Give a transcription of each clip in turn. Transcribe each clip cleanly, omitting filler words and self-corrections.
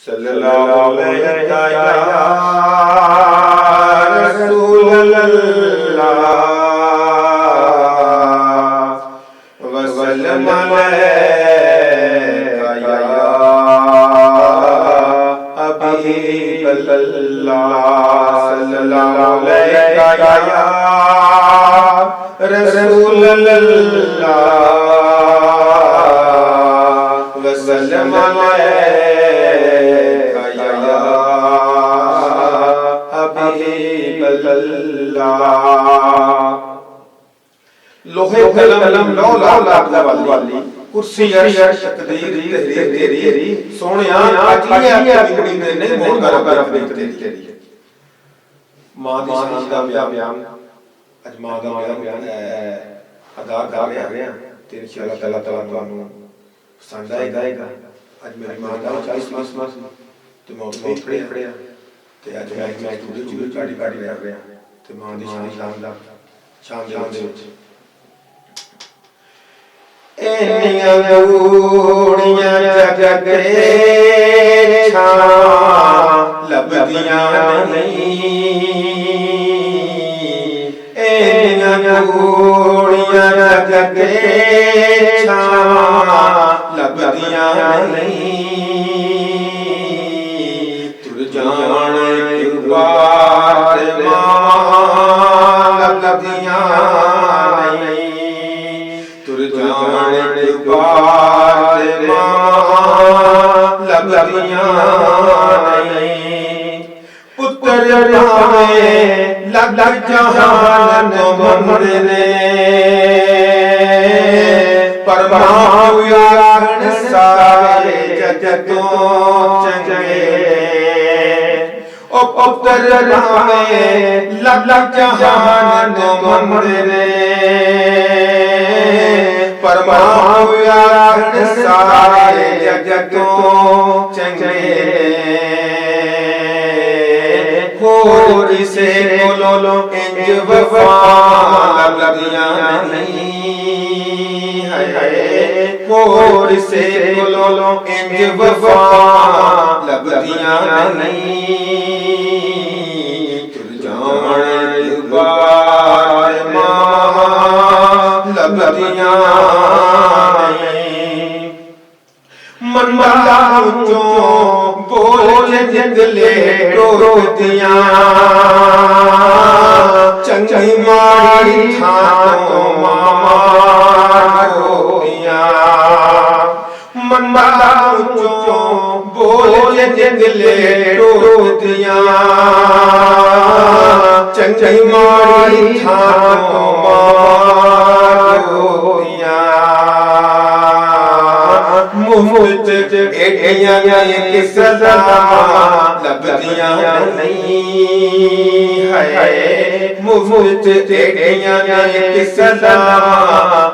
सल्लल्लाहु अलैहि या रसूलल्लाह वसल्लम अलैका या हबीबल्लाह सल्लल्लाहु अलैका या रसूलल्लाह वसल्लम अलैका या हबीबल्लाह। लोहे कलम लौ लाख वाली कुर्सी अर्श तकदीर तेरी सोहणिया अजलिया बिगड़ी ने नहीं मोड़ कर तेरी। मां दी शान दा बयान अज मां दा बयान अदा कर रहे हैं ते इंशाअल्लाह ताला तुहानू पसंद आएगा। अज मेरी मां दा 40वां ते मैं उत्थे खड़िया ते अज मैं स्टूडियो च गाड़ी कर रहा ते मां दी शान दा दे विच एनियां गूड़ियां जग दे छां लभदियां नहीं। एनियां गूड़ियां जग दे छां लभदियां नहीं। तुर जान एक बार मां लभदियां नहीं। तुर जान एक बार मां लभदियां नहीं। पुत्र भावे लग जहान तो मंदे पर मां व्यागण सारे जगतों चंगे। ओ पुत्र भावे लग जहान तो मंदे पर मां व्यागण सारे जगतों चंगे। होर से बोलो इंज वफा लभदियां नहीं है। होर से बोलो इंज वफा लभदियां नहीं। तुर जान बार मां लभदियां नहीं। मन चो बोल जंगले रोतियां चंगी माड़ी ठानो मारियां। मन चो बोल जंगले रोतियां चंगी माड़ी ठानो मारियां। मुफ्त एडियां एक सदा लभदियां नहीं है। मुफ्त एडियां एक सदा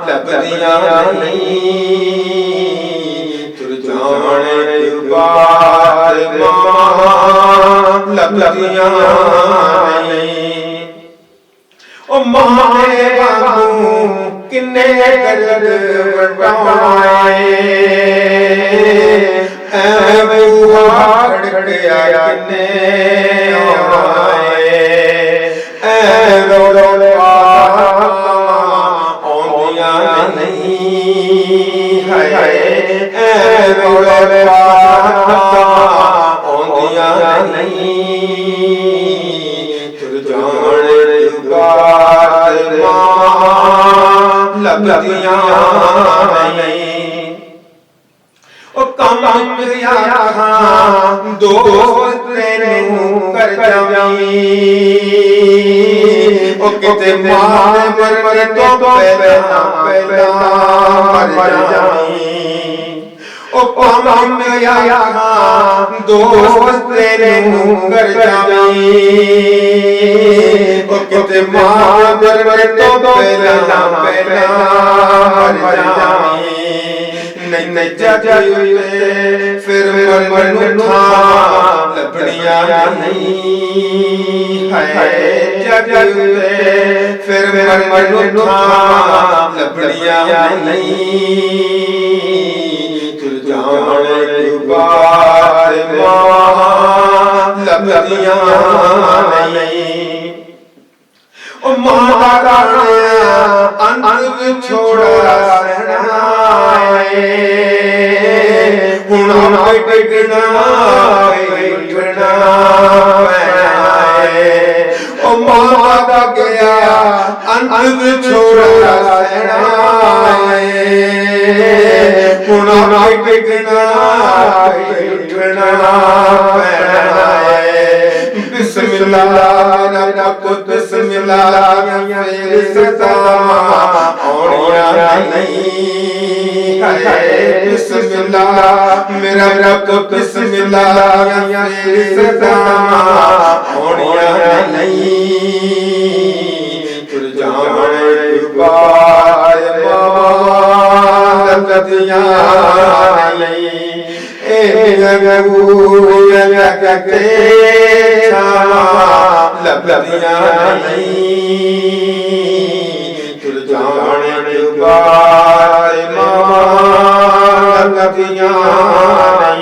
लभदियां नहीं। तुर जान एक बार मां लभदियां नहीं। ओ मां बाबू किन्ने दर्द वटाए ऐ बूहा खड़खड़िया किन्ने आए। ऐ रो आउंदियां नहीं है। ऐ रो आउंदियां नहीं। तुर जान बार मां लभदियां नहीं। ओ कम यारा दोस्त तेनू कर जावी। ओ किते मार मर तो पहला मर जावी। ओ कम यारा दोस्त तेनू कर जावी। ओ किते मार तो पहला मर जावी। नहीं जगे फिर मनुठा लभदियां नहीं है। जगे फिर मनुठा लभदियां नहीं। तुर जान बार मां नहीं ओ माता अंत विछोड़ा सहनाए हुण टिकना बैठना ओ माता गया अंत विछोड़ा सहनाए हुण टिकना बैठना बिस्मिल्लाह बिस्मिल्लाह फिर सदा औनिया नहीं है बिस्मिल्लाह मेरा रब बिस्मिल्लाह फिर सदा औनिया नहीं तुर जाने बाय लतियां नहीं ए जगते लतियां नहीं तुर जाने बाय लतियां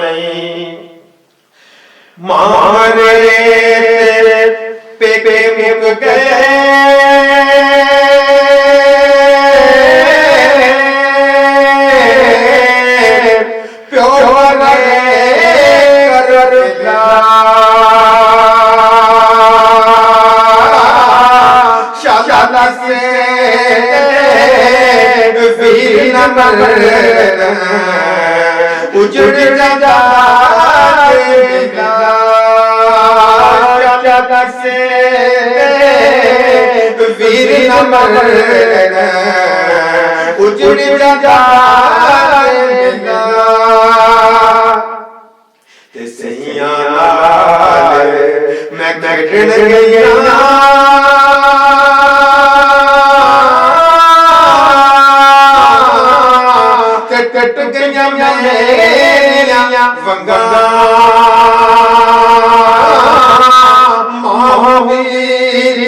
नहीं मारे पे मुक गए उजड़ जा से वीर नमर उजड़ जा ते सैया मैं कटन गया कट गया मेरिया वंगा महावीर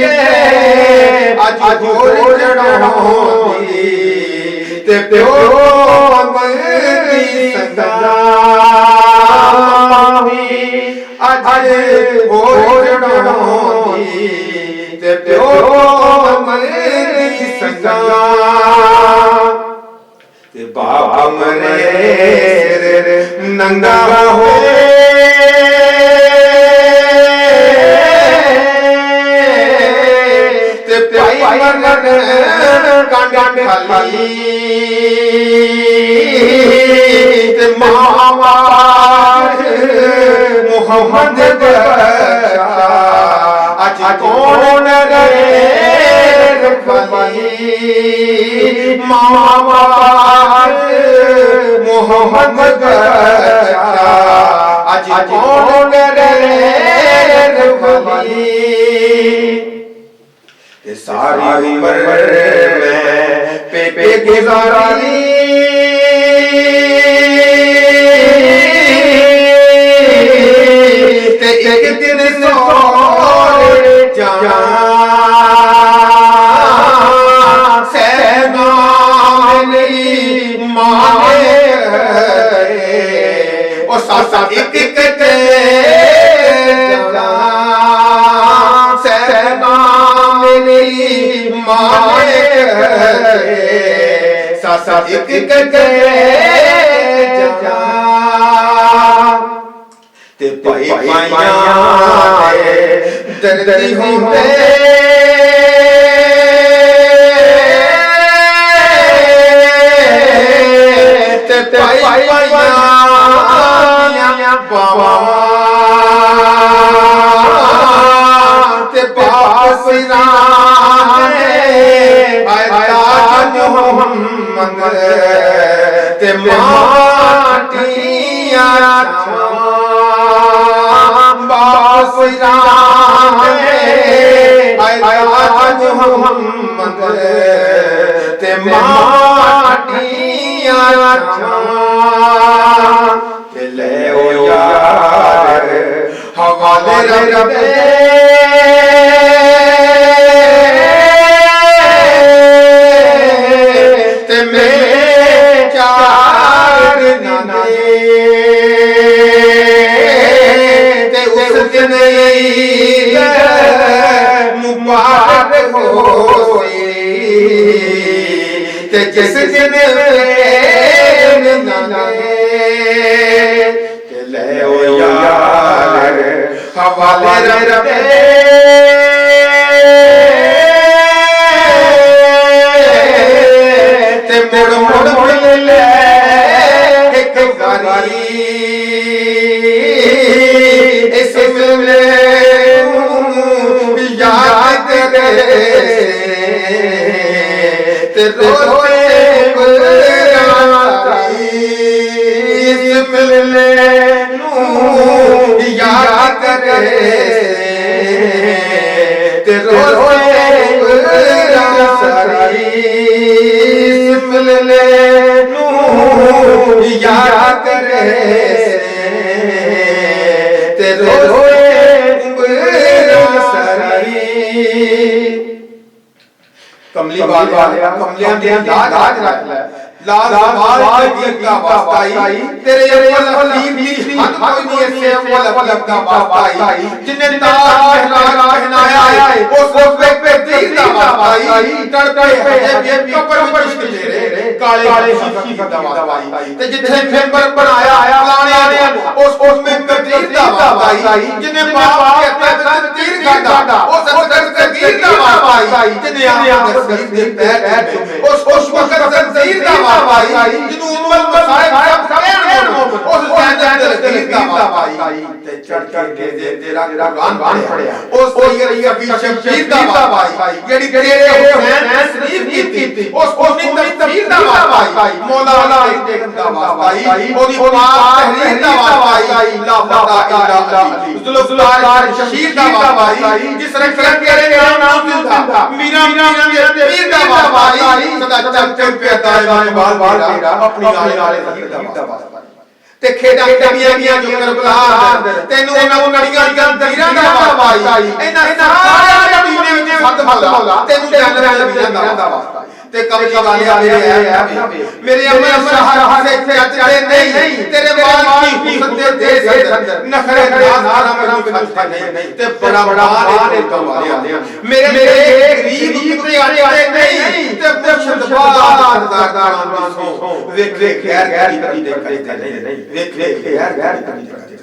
अज होर जड़ोंदी ते प्यो मरी संगा अज होर जड़ोंदी ते प्यो मरी संगा ते बाप मरे नंगा होए ते पाई मरन कांड खाली ते मामा मुहम्मद बचा आज कौन रे रखवाली मामा मोहम्मद बचा आज कौन रे रखवाली ये सारी उम्र में पे गुजारी ते एक दिन सोरे जाना सेना नहीं माने ओ सासा एक कटे सेना नहीं माने सासा एक कटे ते पाई पाइयां दर्दी होंदे ते पाई पाइयां बाबा ते पास राने आया मोहम्मद ते माटिया आज मोहम्मद ते माटिया ते ले ओ यार हवाले रबे ते मैं चार नाने ते उस दिन किस दिन प्रेम लागे के ले ओ यार हवाले रब ते मुड़ मुड़ ले एक गारी इस मिले याद करे ते रोते इस मिले याद करे ते रोते इस मिले याद करे ते रोते कमली वालिया कमलियां दी लाज रख ले लाज माल दी का वास्ताई तेरे अव्वल अखीर दी हद कोई नहीं ऐसे अव्वल अखीर का वास्ताई जिन्ने ताज पहनाया उस पे तीर का वास्ताई तड़पे है कब्र में तेरे काले शीशी का दवाई ते जिथे मेंबर बनाया फलाने उस में तीर का वास्ताई जिन्ने बाप के तक तीर काटा उस तीर का वास्ताई जिन्ने आप तस्वीर दे पैर उस वक्त तीर का वास्ताई जिन्हों उम्मत मसाइब सब कहन उस जहन दे तीर का वास्ताई ते चढ़ के तेरा कुरान पढ़या उस ये अभी शमशीर का वास्ताई जेडी तेरे हुसैन शरीफ कीती उस तस्वीर का वास्ताई मौला अली का वास्ताई ओदी पाक तहरीर का वास्ताई ला फता इल्ला अली जुल्फकार शमशीर का वास्ताई जिस रखिया तेरे नाम दिलदा मीरा मीरा पीर का वास्ताई सदा चमचम पे दाए बाल बाल तेरा अपनी नाले तकदीर का वास्ताई ते खेड़ा खेड़ियां जो करबला तेनू उन्हां कड़ियां तकदीरां दा वास्ताई इन्हां सारे मदीने विच फत मौला तेनू जन्नत दा वास्ताई ते कभी वाले है मेरे अम्मा शाह से चचते नहीं तेरे बाल की हुस्न दे अंदर नखरे नारा में नहीं ते बड़ा मान है कमालिया मेरे गरीब के आते नहीं ते मुर्शदबाद सरदार सो देख खैर गैर कभी देखते नहीं देख खैर गैर कभी